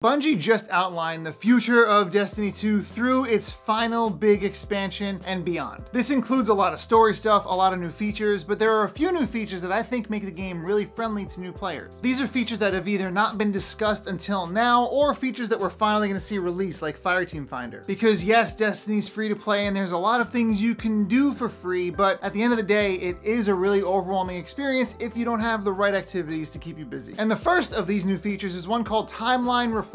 Bungie just outlined the future of Destiny 2 through its final big expansion and beyond. This includes a lot of story stuff, a lot of new features, but there are a few new features that I think make the game really friendly to new players. These are features that have either not been discussed until now, or features that we're finally going to see released, like Fireteam Finder. Because yes, Destiny's free to play and there's a lot of things you can do for free, but at the end of the day, it is a really overwhelming experience if you don't have the right activities to keep you busy. And the first of these new features is one called Timeline Reflections.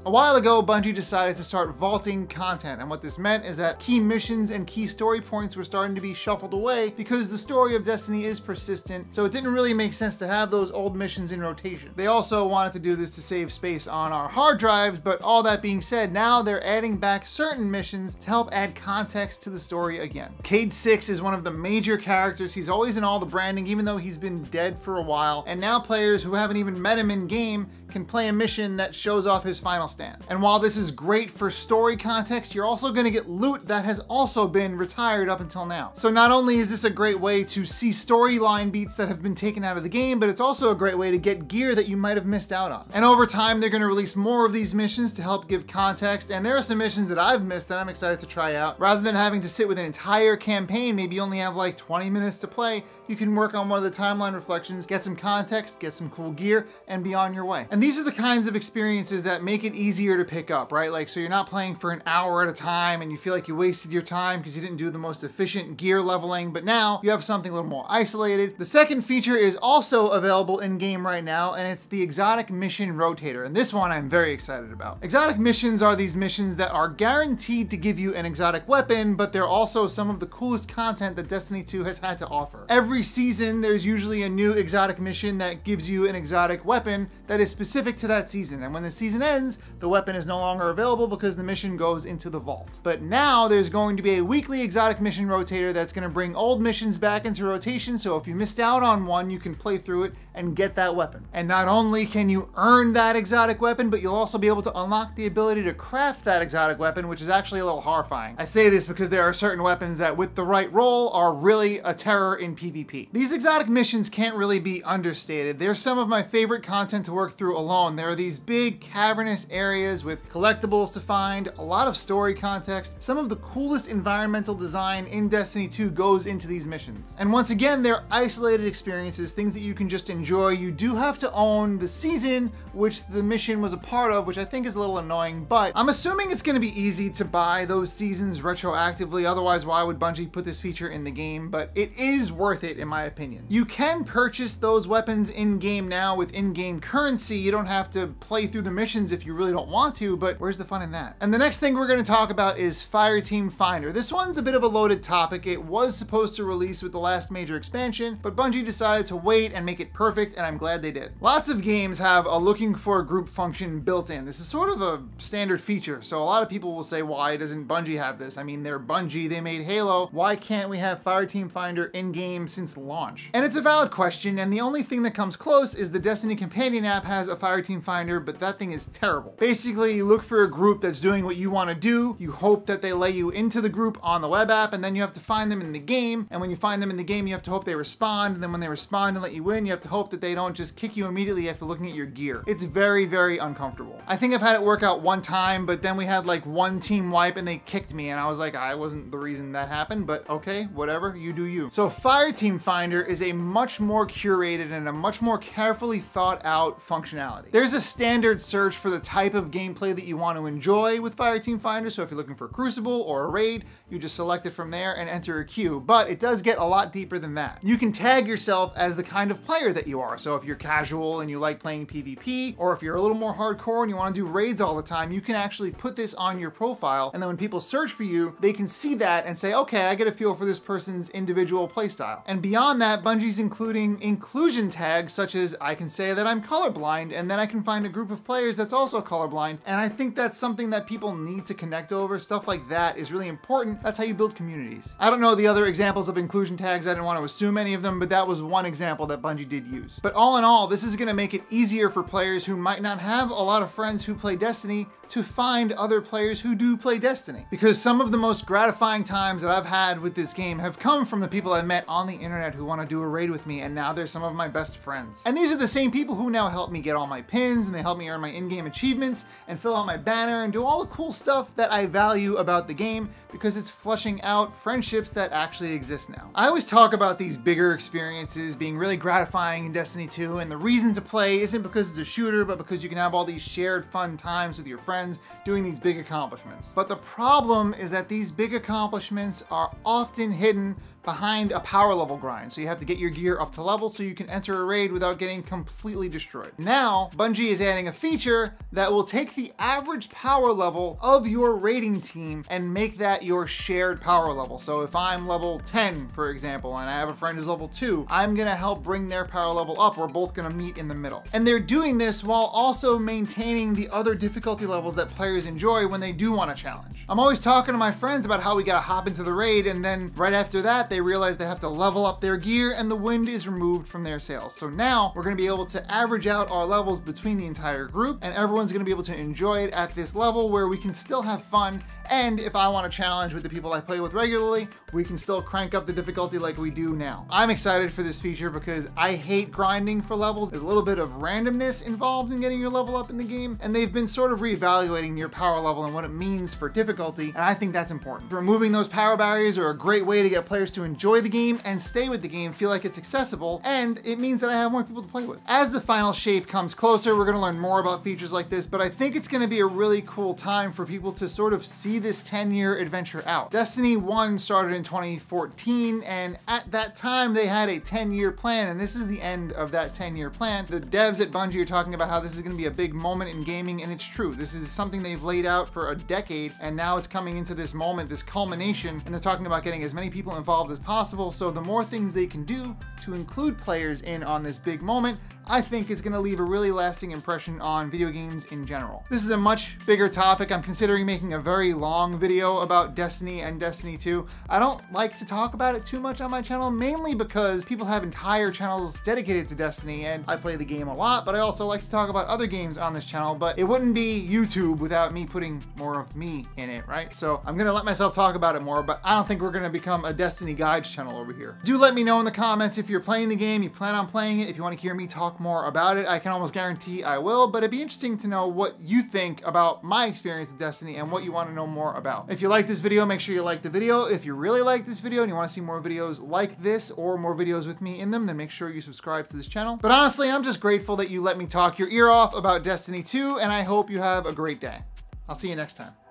A while ago, Bungie decided to start vaulting content, and what this meant is that key missions and key story points were starting to be shuffled away because the story of Destiny is persistent, so it didn't really make sense to have those old missions in rotation. They also wanted to do this to save space on our hard drives, but all that being said, now they're adding back certain missions to help add context to the story again. Cade 6 is one of the major characters. He's always in all the branding, even though he's been dead for a while, and now players who haven't even met him in game can play a mission that shows off his final stand. And while this is great for story context, you're also going to get loot that has also been retired up until now. So not only is this a great way to see storyline beats that have been taken out of the game, but it's also a great way to get gear that you might have missed out on. And over time, they're going to release more of these missions to help give context, and there are some missions that I've missed that I'm excited to try out. Rather than having to sit with an entire campaign, maybe you only have like 20 minutes to play, you can work on one of the timeline reflections, get some context, get some cool gear, and be on your way. And these are the kinds of experiences that make it easier to pick up, right? Like, so you're not playing for an hour at a time and you feel like you wasted your time because you didn't do the most efficient gear leveling, but now you have something a little more isolated. The second feature is also available in game right now, and it's the Exotic Mission Rotator. And this one I'm very excited about. Exotic missions are these missions that are guaranteed to give you an exotic weapon, but they're also some of the coolest content that Destiny 2 has had to offer. Every season, there's usually a new exotic mission that gives you an exotic weapon that is specific to that season, and when the season ends, the weapon is no longer available because the mission goes into the vault. But now there's going to be a weekly exotic mission rotator that's going to bring old missions back into rotation, so if you missed out on one, you can play through it and get that weapon. And not only can you earn that exotic weapon, but you'll also be able to unlock the ability to craft that exotic weapon, which is actually a little horrifying. I say this because there are certain weapons that, with the right roll, are really a terror in PvP. These exotic missions can't really be understated. They're some of my favorite content to work through alone. There are these big cavernous areas with collectibles to find, a lot of story context. Some of the coolest environmental design in Destiny 2 goes into these missions. And once again, they're isolated experiences, things that you can just enjoy. You do have to own the season which the mission was a part of, which I think is a little annoying, but I'm assuming it's going to be easy to buy those seasons retroactively. Otherwise, why would Bungie put this feature in the game? But it is worth it in my opinion. You can purchase those weapons in-game now with in-game currency. You don't have to play through the missions if you really don't want to, but where's the fun in that? And the next thing we're going to talk about is Fireteam Finder. This one's a bit of a loaded topic. It was supposed to release with the last major expansion, but Bungie decided to wait and make it perfect, and I'm glad they did. Lots of games have a looking for a group function built in. This is sort of a standard feature, so a lot of people will say, why doesn't Bungie have this? I mean, they're Bungie, they made Halo. Why can't we have Fireteam Finder in-game since launch? And it's a valid question, and the only thing that comes close is the Destiny Companion app has a Fireteam Finder, but that thing is terrible. Basically, you look for a group that's doing what you want to do, you hope that they let you into the group on the web app, and then you have to find them in the game, and when you find them in the game, you have to hope they respond, and then when they respond and let you in, you have to hope that they don't just kick you immediately after looking at your gear. It's very, very uncomfortable. I think I've had it work out one time, but then we had like one team wipe and they kicked me, and I was like, I wasn't the reason that happened, but okay, whatever, you do you. So Fireteam Finder is a much more curated and a much more carefully thought out functionality. There's a standard search for the type of gameplay that you want to enjoy with Fireteam Finder, so if you're looking for Crucible or a raid, you just select it from there and enter a queue, but it does get a lot deeper than that. You can tag yourself as the kind of player that you are, so if you're casual and you like playing PvP, or if you're a little more hardcore and you want to do raids all the time, you can actually put this on your profile, and then when people search for you, they can see that and say, okay, I get a feel for this person's individual playstyle. And beyond that, Bungie's including inclusion tags, such as I can say that I'm colorblind, and then I can find a group of players that's also colorblind, and I think that's something that people need to connect over. Stuff like that is really important. That's how you build communities. I don't know the other examples of inclusion tags, I didn't want to assume any of them, but that was one example that Bungie did use. But all in all, this is going to make it easier for players who might not have a lot of friends who play Destiny to find other players who do play Destiny. Because some of the most gratifying times that I've had with this game have come from the people I've met on the internet who want to do a raid with me, and now they're some of my best friends. And these are the same people who now help me get all my pins, and they help me earn my in-game achievements and fill out my banner and do all the cool stuff that I value about the game because it's flushing out friendships that actually exist now. I always talk about these bigger experiences being really gratifying in Destiny 2, and the reason to play isn't because it's a shooter, but because you can have all these shared fun times with your friends doing these big accomplishments. But the problem is that these big accomplishments are often hidden behind a power level grind. So you have to get your gear up to level so you can enter a raid without getting completely destroyed. Now, Bungie is adding a feature that will take the average power level of your raiding team and make that your shared power level. So if I'm level 10, for example, and I have a friend who's level 2, I'm gonna help bring their power level up. We're both gonna meet in the middle. And they're doing this while also maintaining the other difficulty levels that players enjoy when they do want a challenge. I'm always talking to my friends about how we gotta hop into the raid, and then right after that, they realize they have to level up their gear and the wind is removed from their sails. So now we're gonna be able to average out our levels between the entire group, and everyone's gonna be able to enjoy it at this level where we can still have fun. And if I want a challenge with the people I play with regularly, we can still crank up the difficulty like we do now. I'm excited for this feature because I hate grinding for levels. There's a little bit of randomness involved in getting your level up in the game, and they've been sort of reevaluating your power level and what it means for difficulty, and I think that's important. Removing those power barriers are a great way to get players to enjoy the game and stay with the game, feel like it's accessible, and it means that I have more people to play with. As the final shape comes closer, we're gonna learn more about features like this, but I think it's gonna be a really cool time for people to sort of see this 10-year adventure out. Destiny 1 started in 2014, and at that time they had a 10-year plan, and this is the end of that 10-year plan. The devs at Bungie are talking about how this is gonna be a big moment in gaming, and it's true. This is something they've laid out for a decade, and now it's coming into this moment, this culmination, and they're talking about getting as many people involved as possible. So the more things they can do to include players in on this big moment, I think it's gonna leave a really lasting impression on video games in general. This is a much bigger topic. I'm considering making a very long video about Destiny and Destiny 2. I don't like to talk about it too much on my channel, mainly because people have entire channels dedicated to Destiny, and I play the game a lot, but I also like to talk about other games on this channel, but it wouldn't be YouTube without me putting more of me in it, right? So I'm gonna let myself talk about it more, but I don't think we're gonna become a Destiny guides channel over here. Do let me know in the comments if you're playing the game, you plan on playing it, if you wanna hear me talk more about it. I can almost guarantee I will, but it'd be interesting to know what you think about my experience with Destiny and what you want to know more about. If you like this video, make sure you like the video. If you really like this video and you want to see more videos like this or more videos with me in them, then make sure you subscribe to this channel. But honestly, I'm just grateful that you let me talk your ear off about Destiny 2, and I hope you have a great day. I'll see you next time.